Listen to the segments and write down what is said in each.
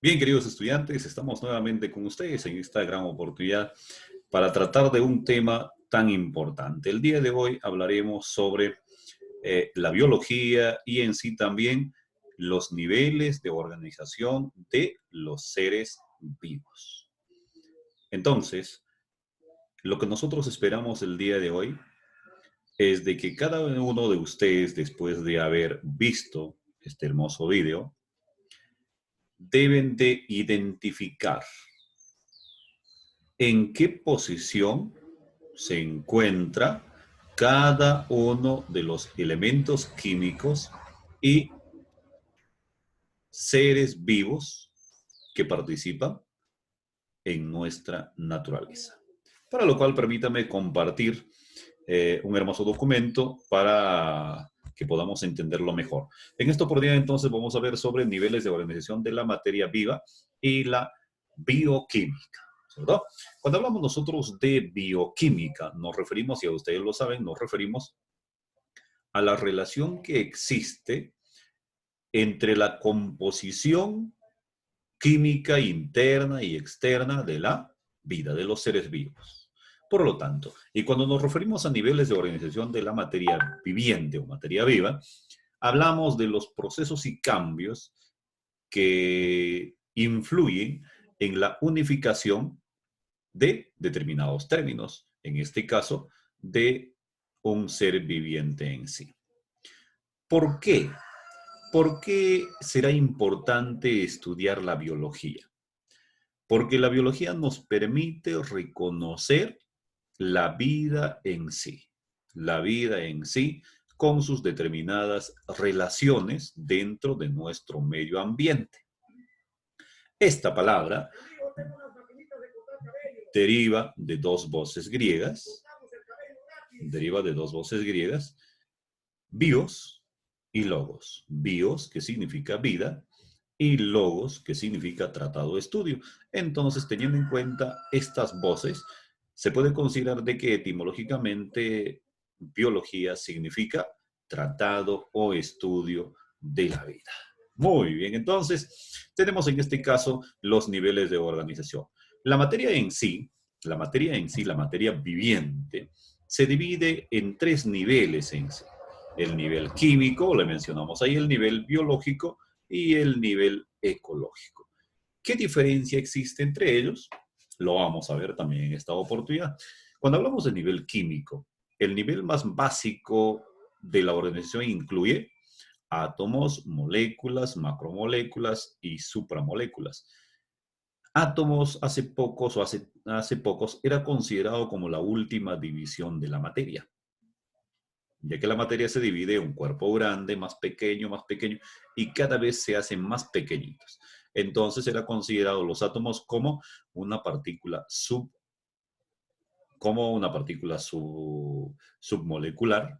Bien, queridos estudiantes, estamos nuevamente con ustedes en esta gran oportunidad para tratar de un tema tan importante. El día de hoy hablaremos sobre la biología y en sí también los niveles de organización de los seres vivos. Entonces, lo que nosotros esperamos el día de hoy es de que cada uno de ustedes, después de haber visto este hermoso video, deben de identificar en qué posición se encuentra cada uno de los elementos químicos y seres vivos que participan en nuestra naturaleza. Para lo cual permítame compartir un hermoso documento para que podamos entenderlo mejor. En esta oportunidad entonces vamos a ver sobre niveles de organización de la materia viva y la bioquímica. ¿Cierto? Cuando hablamos nosotros de bioquímica, nos referimos, y a ustedes lo saben, nos referimos a la relación que existe entre la composición química interna y externa de la vida, de los seres vivos. Por lo tanto, y cuando nos referimos a niveles de organización de la materia viviente o materia viva, hablamos de los procesos y cambios que influyen en la unificación de determinados términos, en este caso, de un ser viviente en sí. ¿Por qué? ¿Por qué será importante estudiar la biología? Porque la biología nos permite reconocer la vida en sí, la vida en sí con sus determinadas relaciones dentro de nuestro medio ambiente. Esta palabra deriva de dos voces griegas, bios y logos. Bios, que significa vida, y logos, que significa tratado de estudio. Entonces, teniendo en cuenta estas voces, se puede considerar de que etimológicamente biología significa tratado o estudio de la vida. Muy bien, entonces tenemos en este caso los niveles de organización. La materia en sí, la materia viviente, se divide en tres niveles en sí. El nivel químico, le mencionamos ahí, el nivel biológico y el nivel ecológico. ¿Qué diferencia existe entre ellos? Lo vamos a ver también en esta oportunidad. Cuando hablamos de nivel químico, el nivel más básico de la organización incluye átomos, moléculas, macromoléculas y supramoléculas. Átomos hace pocos era considerado como la última división de la materia, ya que la materia se divide en un cuerpo grande, más pequeño, y cada vez se hacen más pequeñitos. Entonces era considerado los átomos como una partícula submolecular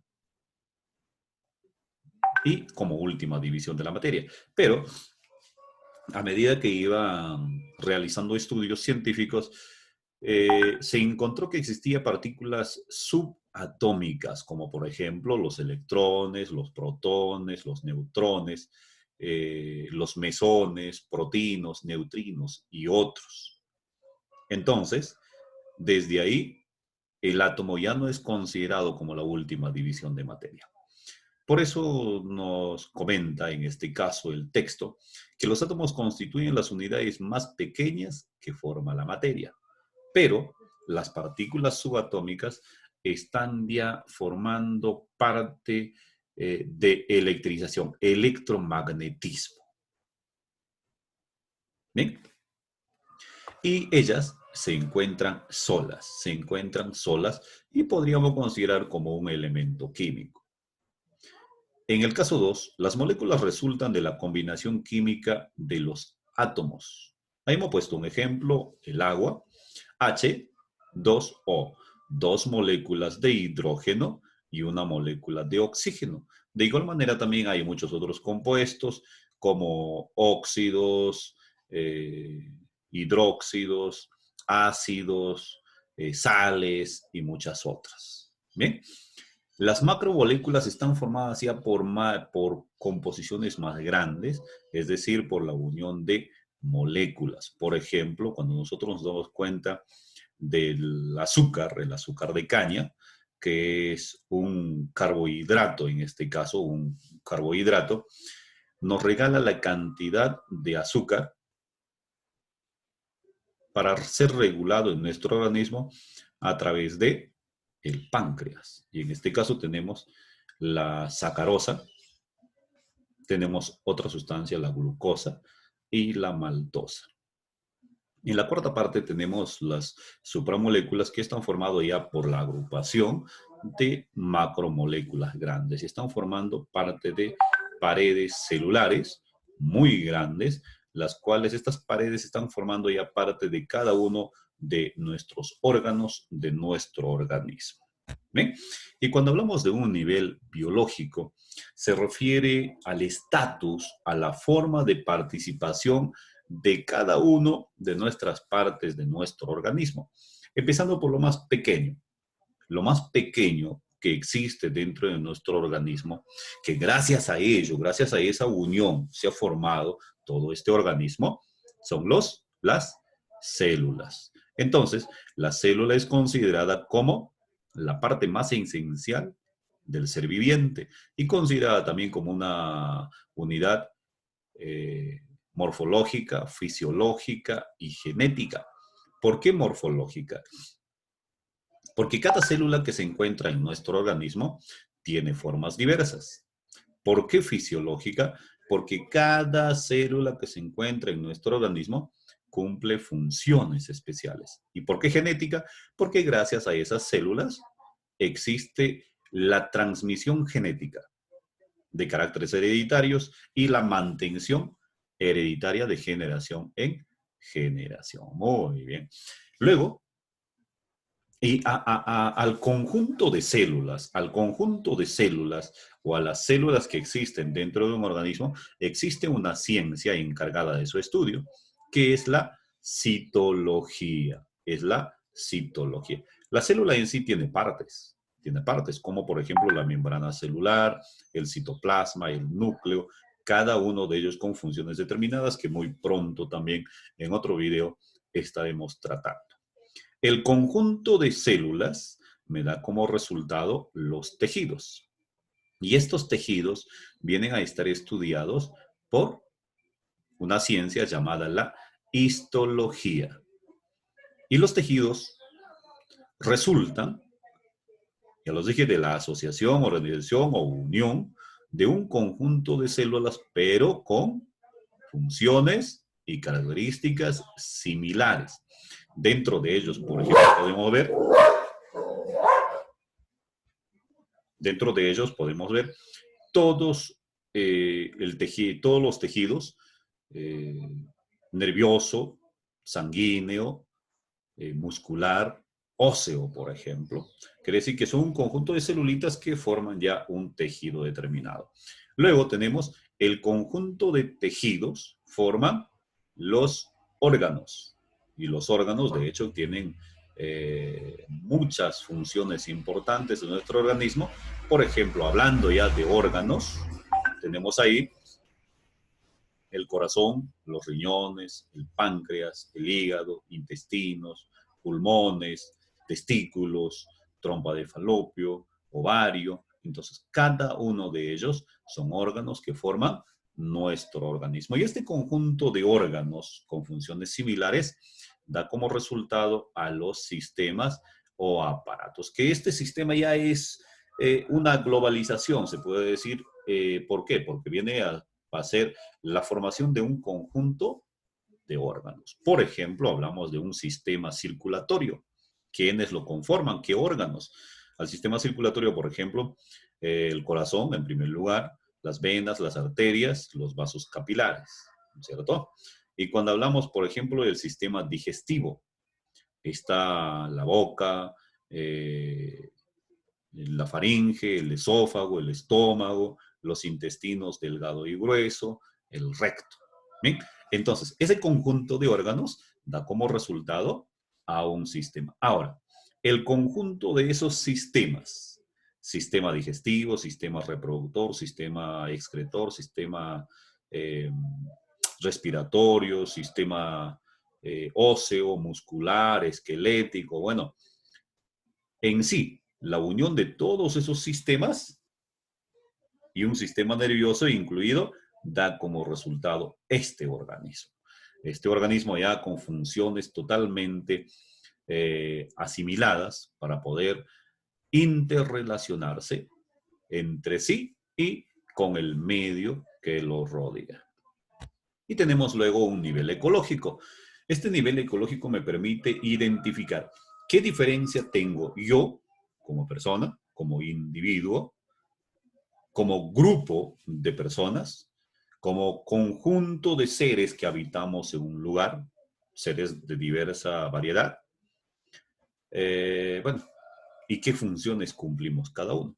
y como última división de la materia. Pero a medida que iban realizando estudios científicos, se encontró que existían partículas subatómicas, como por ejemplo los electrones, los protones, los neutrones, los mesones, protinos, neutrinos y otros. Entonces, desde ahí, el átomo ya no es considerado como la última división de materia. Por eso nos comenta en este caso el texto que los átomos constituyen las unidades más pequeñas que forma la materia, pero las partículas subatómicas están ya formando parte de electrización, electromagnetismo. ¿Bien? Y ellas se encuentran solas y podríamos considerar como un elemento químico. En el caso 2, las moléculas resultan de la combinación química de los átomos. Ahí hemos puesto un ejemplo, el agua, H2O, dos moléculas de hidrógeno y una molécula de oxígeno. De igual manera también hay muchos otros compuestos como óxidos, hidróxidos, ácidos, sales y muchas otras. Bien. Las macromoléculas están formadas ya por composiciones más grandes, es decir, por la unión de moléculas. Por ejemplo, cuando nosotros nos damos cuenta del azúcar, el azúcar de caña, que es un carbohidrato, en este caso un carbohidrato, nos regala la cantidad de azúcar para ser regulado en nuestro organismo a través de el páncreas. Y en este caso tenemos la sacarosa, tenemos otra sustancia, la glucosa y la maltosa. En la cuarta parte tenemos las supramoléculas que están formadas ya por la agrupación de macromoléculas grandes y están formando parte de paredes celulares muy grandes, las cuales estas paredes están formando ya parte de cada uno de nuestros órganos, de nuestro organismo. ¿Ven? Y cuando hablamos de un nivel biológico, se refiere al estatus, a la forma de participación de cada uno de nuestras partes de nuestro organismo. Empezando por lo más pequeño. Lo más pequeño que existe dentro de nuestro organismo, que gracias a ello, gracias a esa unión, se ha formado todo este organismo, son las células. Entonces, la célula es considerada como la parte más esencial del ser viviente y considerada también como una unidad morfológica, fisiológica y genética. ¿Por qué morfológica? Porque cada célula que se encuentra en nuestro organismo tiene formas diversas. ¿Por qué fisiológica? Porque cada célula que se encuentra en nuestro organismo cumple funciones especiales. ¿Y por qué genética? Porque gracias a esas células existe la transmisión genética de caracteres hereditarios y la mantención hereditaria de generación en generación. Muy bien. Luego, al conjunto de células o a las células que existen dentro de un organismo, existe una ciencia encargada de su estudio, que es la citología. Es la citología. La célula en sí tiene partes, como por ejemplo la membrana celular, el citoplasma, el núcleo, cada uno de ellos con funciones determinadas que muy pronto también en otro video estaremos tratando. El conjunto de células me da como resultado los tejidos. Y estos tejidos vienen a estar estudiados por una ciencia llamada la histología. Y los tejidos resultan, ya los dije, de la asociación, organización o unión de un conjunto de células, pero con funciones y características similares. Dentro de ellos, por ejemplo, podemos ver todos, todos los tejidos, eh, nervioso, sanguíneo, muscular, óseo, por ejemplo. Quiere decir que son un conjunto de celulitas que forman ya un tejido determinado. Luego tenemos el conjunto de tejidos, forman los órganos. Y los órganos, de hecho, tienen muchas funciones importantes en nuestro organismo. Por ejemplo, hablando ya de órganos, tenemos ahí el corazón, los riñones, el páncreas, el hígado, intestinos, pulmones, testículos, trompa de falopio, ovario. Entonces, cada uno de ellos son órganos que forman nuestro organismo. Y este conjunto de órganos con funciones similares da como resultado a los sistemas o aparatos, que este sistema ya es una globalización, se puede decir. ¿Por qué? Porque viene a ser la formación de un conjunto de órganos. Por ejemplo, hablamos de un sistema circulatorio. ¿Quiénes lo conforman? ¿Qué órganos? Al sistema circulatorio, por ejemplo, el corazón, en primer lugar, las venas, las arterias, los vasos capilares, ¿cierto? Y cuando hablamos, por ejemplo, del sistema digestivo, está la boca, la faringe, el esófago, el estómago, los intestinos delgado y grueso, el recto. ¿Bien? Entonces, ese conjunto de órganos da como resultado a un sistema. Ahora, el conjunto de esos sistemas, sistema digestivo, sistema reproductor, sistema excretor, sistema respiratorio, sistema óseo, muscular, esquelético. Bueno, en sí, la unión de todos esos sistemas y un sistema nervioso incluido da como resultado este organismo. Este organismo ya con funciones totalmente asimiladas para poder interrelacionarse entre sí y con el medio que lo rodea. Y tenemos luego un nivel ecológico. Este nivel ecológico me permite identificar qué diferencia tengo yo como persona, como individuo, como grupo de personas, como conjunto de seres que habitamos en un lugar, seres de diversa variedad, bueno, y qué funciones cumplimos cada uno.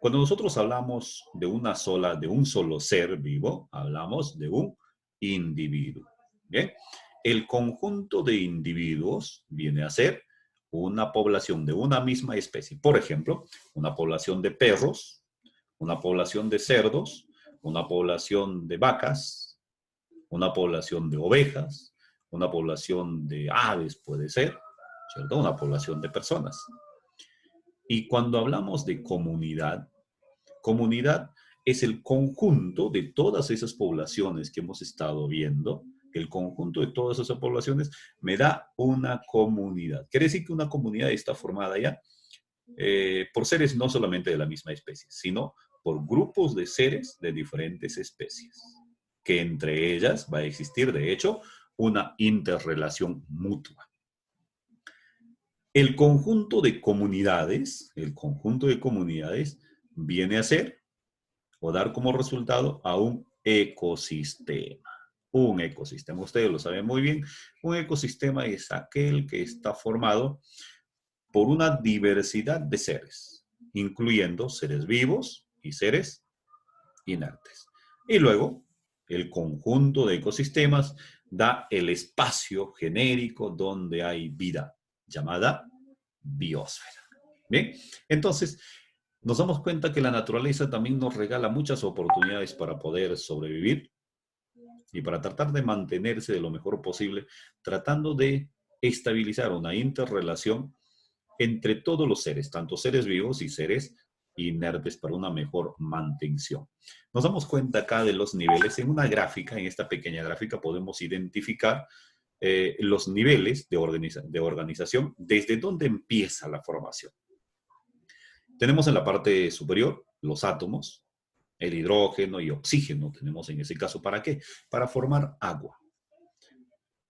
Cuando nosotros hablamos de un solo ser vivo, hablamos de un individuo. ¿Bien? El conjunto de individuos viene a ser una población de una misma especie. Por ejemplo, una población de perros, una población de cerdos, una población de vacas, una población de ovejas, una población de aves puede ser, ¿cierto? Una población de personas. Y cuando hablamos de comunidad, comunidad es el conjunto de todas esas poblaciones que hemos estado viendo. El conjunto de todas esas poblaciones me da una comunidad. Quiere decir que una comunidad está formada ya por seres no solamente de la misma especie, sino por grupos de seres de diferentes especies, que entre ellas va a existir, de hecho, una interrelación mutua. El conjunto de comunidades viene a ser o dar como resultado a un ecosistema. Un ecosistema, ustedes lo saben muy bien, un ecosistema es aquel que está formado por una diversidad de seres, incluyendo seres vivos y seres inertes. Y luego, el conjunto de ecosistemas da el espacio genérico donde hay vida, llamada biosfera. Bien, entonces nos damos cuenta que la naturaleza también nos regala muchas oportunidades para poder sobrevivir y para tratar de mantenerse de lo mejor posible, tratando de estabilizar una interrelación entre todos los seres, tanto seres vivos y seres inertes para una mejor mantención. Nos damos cuenta acá de los niveles. En una gráfica, en esta pequeña gráfica, podemos identificar los niveles de organización desde donde empieza la formación. Tenemos en la parte superior los átomos, el hidrógeno y oxígeno. Tenemos en ese caso, ¿para qué? Para formar agua.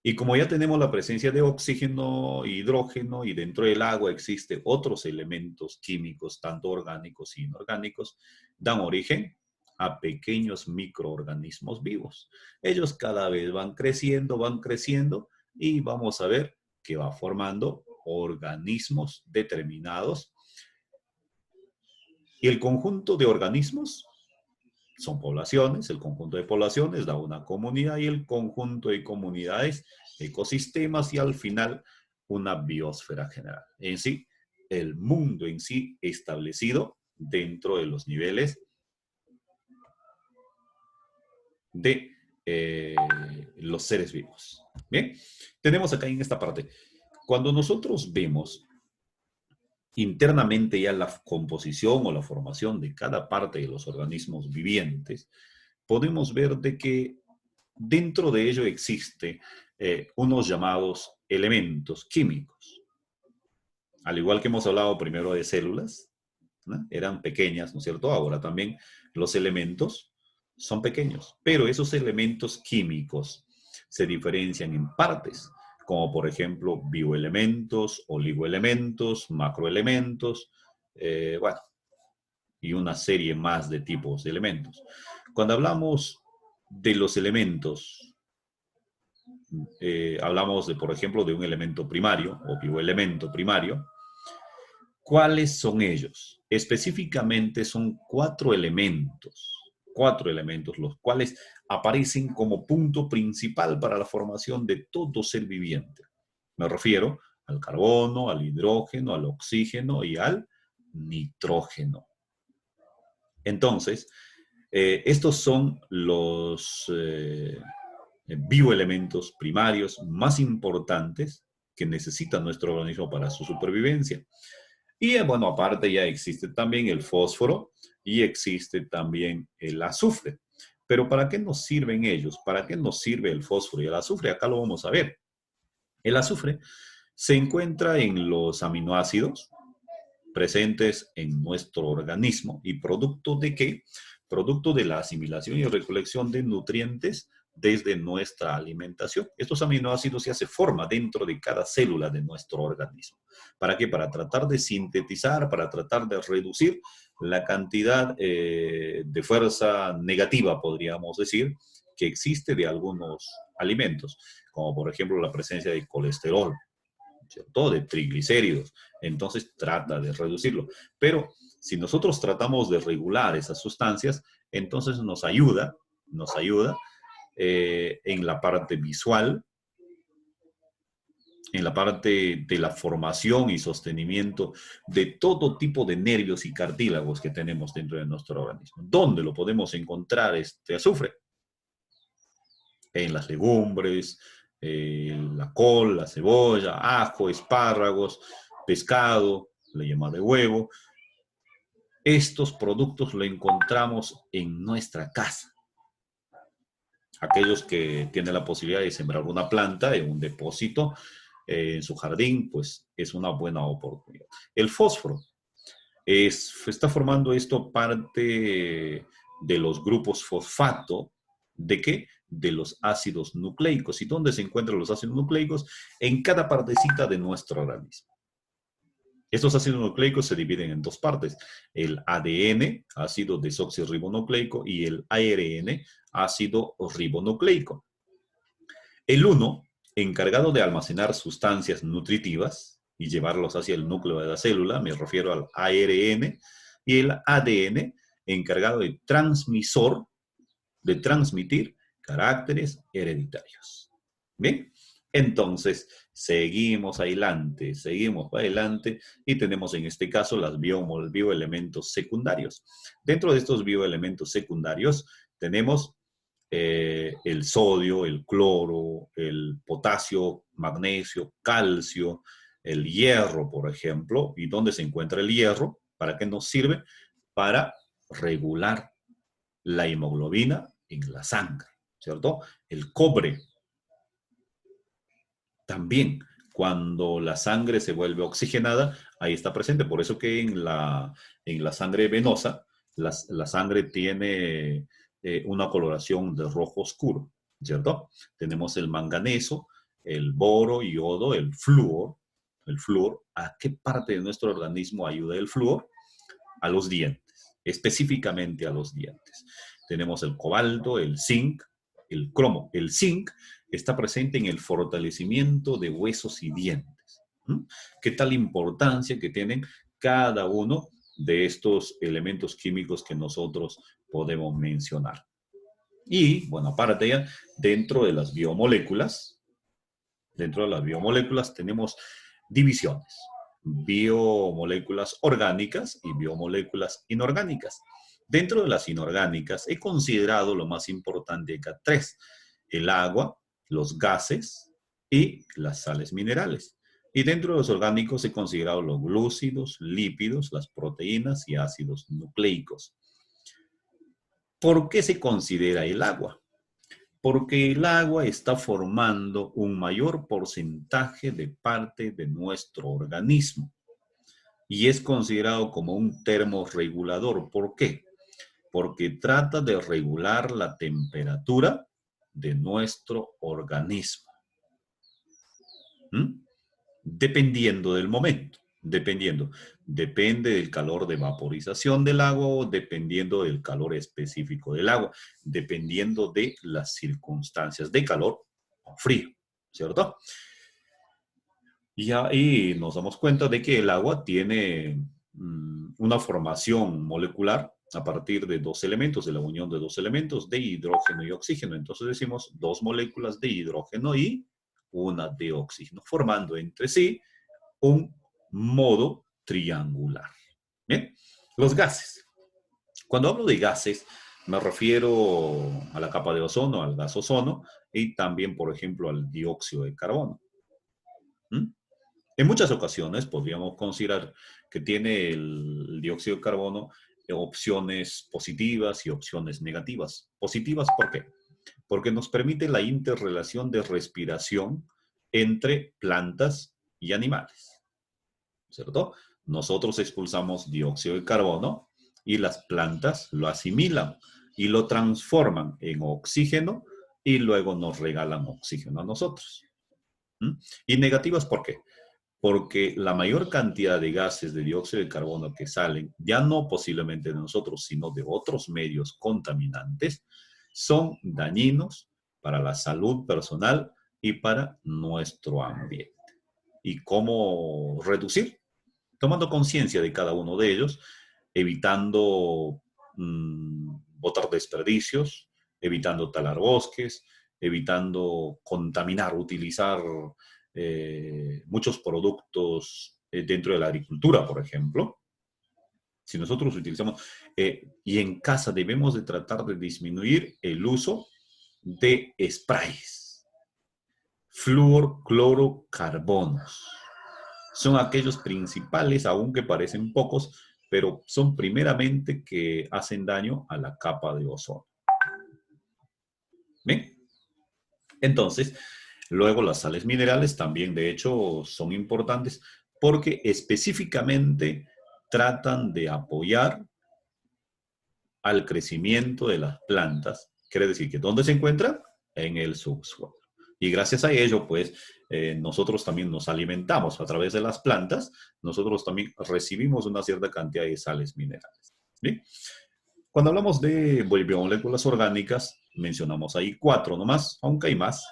Y como ya tenemos la presencia de oxígeno, hidrógeno, y dentro del agua existen otros elementos químicos, tanto orgánicos y inorgánicos, dan origen a pequeños microorganismos vivos. Ellos cada vez van creciendo, y vamos a ver que va formando organismos determinados. Y el conjunto de organismos son poblaciones, el conjunto de poblaciones da una comunidad y el conjunto de comunidades, ecosistemas y al final una biosfera general. En sí, el mundo en sí establecido dentro de los niveles de los seres vivos. Bien, tenemos acá en esta parte, cuando nosotros vemos internamente ya la composición o la formación de cada parte de los organismos vivientes, podemos ver de que dentro de ello existe unos llamados elementos químicos. Al igual que hemos hablado primero de células, ¿no? Eran pequeñas, ¿no es cierto? Ahora también los elementos son pequeños, pero esos elementos químicos se diferencian en partes, como por ejemplo bioelementos, oligoelementos, macroelementos, bueno, y una serie más de tipos de elementos. Cuando hablamos de los elementos, hablamos de, por ejemplo, de un elemento primario o bioelemento primario. ¿Cuáles son ellos? Específicamente son cuatro elementos, los cuales aparecen como punto principal para la formación de todo ser viviente. Me refiero al carbono, al hidrógeno, al oxígeno y al nitrógeno. Entonces, estos son bioelementos primarios más importantes que necesita nuestro organismo para su supervivencia. Y bueno, aparte ya existe también el fósforo y existe también el azufre. Pero ¿para qué nos sirven ellos? ¿Para qué nos sirve el fósforo y el azufre? Acá lo vamos a ver. El azufre se encuentra en los aminoácidos presentes en nuestro organismo y producto de qué? Producto de la asimilación y recolección de nutrientes desde nuestra alimentación. Estos aminoácidos ya se forman dentro de cada célula de nuestro organismo. ¿Para qué? Para tratar de sintetizar, para tratar de reducir la cantidad de fuerza negativa, podríamos decir, que existe de algunos alimentos, como por ejemplo la presencia de colesterol, ¿cierto? De triglicéridos. Entonces trata de reducirlo. Pero si nosotros tratamos de regular esas sustancias, entonces nos ayuda en la parte visual, en la parte de la formación y sostenimiento de todo tipo de nervios y cartílagos que tenemos dentro de nuestro organismo. ¿Dónde lo podemos encontrar este azufre? En las legumbres, la col, la cebolla, ajo, espárragos, pescado, la yema de huevo. Estos productos lo encontramos en nuestra casa. Aquellos que tienen la posibilidad de sembrar una planta en un depósito en su jardín, pues es una buena oportunidad. El fósforo está formando esto parte de los grupos fosfato. ¿De qué? De los ácidos nucleicos. ¿Y dónde se encuentran los ácidos nucleicos? En cada partecita de nuestro organismo. Estos ácidos nucleicos se dividen en dos partes, el ADN, ácido desoxirribonucleico, y el ARN, ácido ribonucleico. El uno, encargado de almacenar sustancias nutritivas y llevarlos hacia el núcleo de la célula, me refiero al ARN, y el ADN, encargado de transmisor, de transmitir caracteres hereditarios. ¿Bien? Entonces, seguimos adelante y tenemos en este caso los bioelementos secundarios. Dentro de estos bioelementos secundarios tenemos el sodio, el cloro, el potasio, magnesio, calcio, el hierro, por ejemplo. ¿Y dónde se encuentra el hierro? ¿Para qué nos sirve? Para regular la hemoglobina en la sangre, ¿cierto? El cobre también, cuando la sangre se vuelve oxigenada, ahí está presente. Por eso que en la sangre venosa, la sangre tiene una coloración de rojo oscuro, ¿cierto? Tenemos el manganeso, el boro, yodo, el flúor. El flúor, ¿a qué parte de nuestro organismo ayuda el flúor? A los dientes, específicamente a los dientes. Tenemos el cobalto, el zinc, el cromo. El zinc está presente en el fortalecimiento de huesos y dientes. ¿Qué tal importancia que tienen cada uno de estos elementos químicos que nosotros podemos mencionar? Y, bueno, aparte ya, dentro de las biomoléculas tenemos divisiones. Biomoléculas orgánicas y biomoléculas inorgánicas. Dentro de las inorgánicas he considerado lo más importante acá tres: el agua, los gases y las sales minerales. Y dentro de los orgánicos he considerado los glúcidos, lípidos, las proteínas y ácidos nucleicos. ¿Por qué se considera el agua? Porque el agua está formando un mayor porcentaje de parte de nuestro organismo y es considerado como un termorregulador. ¿Por qué? Porque trata de regular la temperatura de nuestro organismo. Dependiendo del momento, depende del calor de vaporización del agua o dependiendo del calor específico del agua, dependiendo de las circunstancias de calor o frío, ¿cierto? Y ahí nos damos cuenta de que el agua tiene una formación molecular a partir de dos elementos, de la unión de dos elementos, de hidrógeno y oxígeno. Entonces decimos dos moléculas de hidrógeno y una de oxígeno, formando entre sí un modo triangular. ¿Bien? Los gases. Cuando hablo de gases, Me refiero a la capa de ozono, al gas ozono y también, por ejemplo, al dióxido de carbono. ¿Mm? En muchas ocasiones podríamos considerar que tiene el dióxido de carbono opciones positivas y opciones negativas. Positivas, ¿por qué? Porque nos permite la interrelación de respiración entre plantas y animales, ¿cierto? Nosotros expulsamos dióxido de carbono y las plantas lo asimilan y lo transforman en oxígeno y luego nos regalan oxígeno a nosotros. ¿Mm? Y negativas, ¿por qué? Porque la mayor cantidad de gases de dióxido de carbono que salen, ya no posiblemente de nosotros, sino de otros medios contaminantes, son dañinos para la salud personal y para nuestro ambiente. ¿Y cómo reducir? Tomando conciencia de cada uno de ellos, evitando botar desperdicios, evitando talar bosques, evitando contaminar, utilizar muchos productos dentro de la agricultura, por ejemplo. Si nosotros utilizamos, y en casa debemos de tratar de disminuir el uso de sprays, fluorclorocarbonos. Son aquellos principales, aunque parecen pocos, pero son primeramente que hacen daño a la capa de ozono. ¿Bien? Entonces, luego las sales minerales también, de hecho, son importantes porque específicamente tratan de apoyar al crecimiento de las plantas. Quiere decir que ¿dónde se encuentran? En el subsuelo. Y gracias a ello, pues, nosotros también nos alimentamos a través de las plantas, nosotros también recibimos una cierta cantidad de sales minerales. ¿Bien? Cuando hablamos de biomoléculas orgánicas, mencionamos ahí 4 nomás, aunque hay más,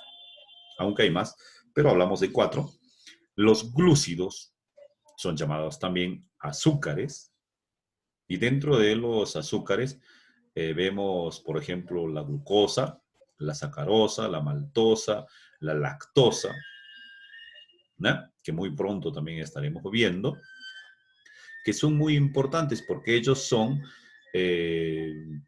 pero hablamos de 4. Los glúcidos son llamados también azúcares, y dentro de los azúcares vemos, por ejemplo, la glucosa, la sacarosa, la maltosa, la lactosa, ¿no? Que muy pronto también estaremos viendo, que son muy importantes porque ellos son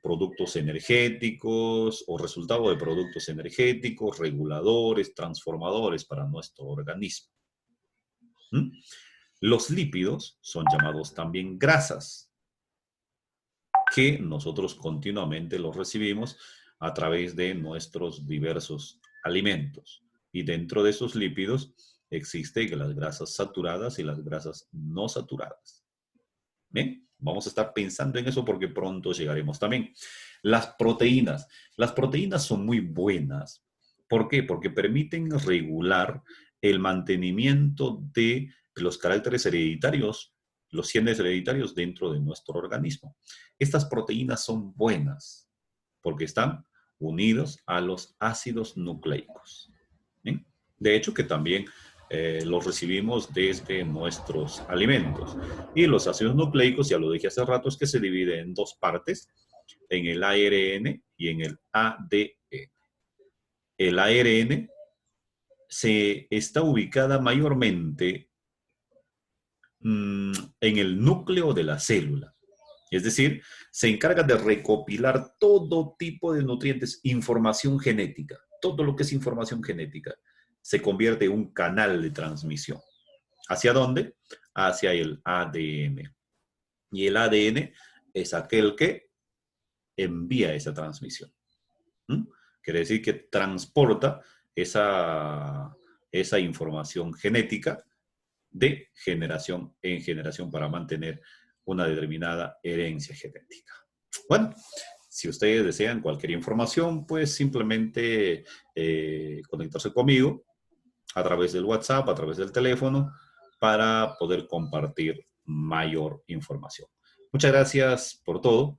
productos energéticos o resultado de productos energéticos, reguladores, transformadores para nuestro organismo. ¿Mm? Los lípidos son llamados también grasas, que nosotros continuamente los recibimos a través de nuestros diversos alimentos. Y dentro de esos lípidos existen las grasas saturadas y las grasas no saturadas. Bien, vamos a estar pensando en eso porque pronto llegaremos también. Las proteínas. Las proteínas son muy buenas. ¿Por qué? Porque permiten regular el mantenimiento de los caracteres hereditarios, los genes hereditarios dentro de nuestro organismo. Estas proteínas son buenas porque están unidos a los ácidos nucleicos. ¿Bien? De hecho, que también los recibimos desde nuestros alimentos. Y los ácidos nucleicos, ya lo dije hace rato, es que se divide en dos partes, en el ARN y en el ADN. El ARN se está ubicada mayormente en el núcleo de la célula. Es decir, se encarga de recopilar todo tipo de nutrientes, información genética, todo lo que es información genética, se convierte en un canal de transmisión. ¿Hacia dónde? Hacia el ADN. Y el ADN es aquel que envía esa transmisión. ¿Mm? Quiere decir que transporta esa información genética de generación en generación para mantener una determinada herencia genética. Bueno, si ustedes desean cualquier información, pues simplemente conectarse conmigo a través del WhatsApp, a través del teléfono, para poder compartir mayor información. Muchas gracias por todo.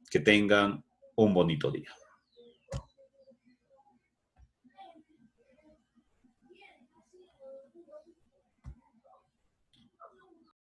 Que tengan un bonito día.